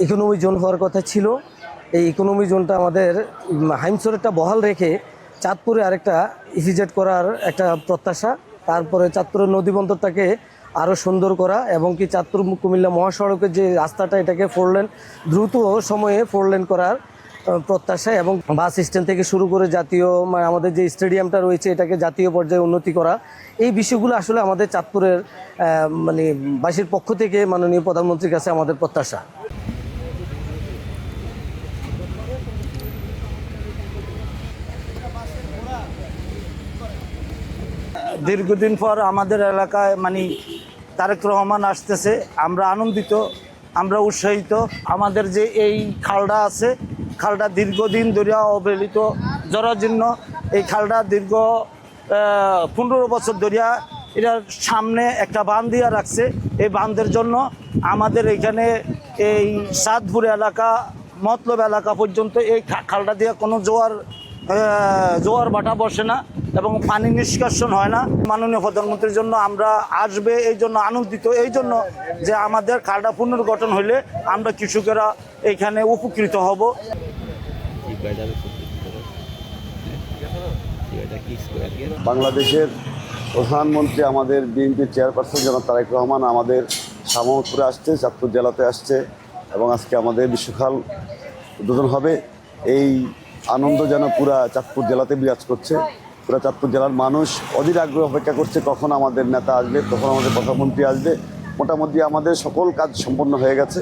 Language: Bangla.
ইকোনমি জোন হওয়ার কথা ছিল। এই ইকোনমি জোনটা আমাদের হাইমসরেরটা বহাল রেখে চাঁদপুরে আরেকটা ইপিজেড করার একটা প্রত্যাশা। তারপরে চাঁদপুরের নদীবন্দরটাকে আরও সুন্দর করা এবং কি চাঁদপুর কুমিল্লা মহাসড়কের যে রাস্তাটা এটাকে 4 লেন দ্রুত সময়ে 4 লেন করার প্রত্যাশা এবং বাস স্ট্যান্ড থেকে শুরু করে জাতীয় আমাদের যে স্টেডিয়ামটা রয়েছে এটাকে জাতীয় পর্যায়ে উন্নতি করা, এই বিষয়গুলো আসলে আমাদের চাঁদপুরের বাসীর পক্ষ থেকে মাননীয় প্রধানমন্ত্রীর কাছে আমাদের প্রত্যাশা। দীর্ঘদিন পর আমাদের এলাকায় তারেক রহমান আসতেছে, আমরা আনন্দিত, আমরা উৎসাহিত। আমাদের যে এই খালটা আছে, খালটা দীর্ঘদিন ধরে অবহেলিত, জরাজীর্ণ। এই খালটা দীর্ঘ 15 বছর ধরিয়া এটার সামনে একটা বাঁধ দিয়া রাখছে। এই বাঁধের জন্য আমাদের এখানে এই চাঁদপুর এলাকা, মতলব এলাকা পর্যন্ত এই খালটা দিয়ে কোনো জোয়ার ভাটা বসে না এবং পানি নিষ্কাশন হয় না। মাননীয় প্রধানমন্ত্রীর জন্য আমরা আসবে এই জন্য আনন্দিত, এই জন্য যে আমাদের খালটা পুনর্গঠন হইলে আমরা কৃষকেরা এইখানে উপকৃত হব। বাংলাদেশের প্রধানমন্ত্রী আমাদের বিএনপি চেয়ারপারসন জনাব তারেক রহমান আমাদের শাহমোহাম্মদপুরে আসছে, চাঁদপুর জেলাতে আসছে এবং আজকে আমাদের বিশ্বখাল উদ্বোধন হবে। এই আনন্দ যেন পুরা চাঁদপুর জেলাতে বিরাজ করছে। পুরা চাঁদপুর জেলার মানুষ অধীর আগ্রহ অপেক্ষা করছে কখন আমাদের নেতা আসবে, কখন আমাদের প্রধানমন্ত্রী আসবে। মোটামুটি আমাদের সকল কাজ সম্পন্ন হয়ে গেছে।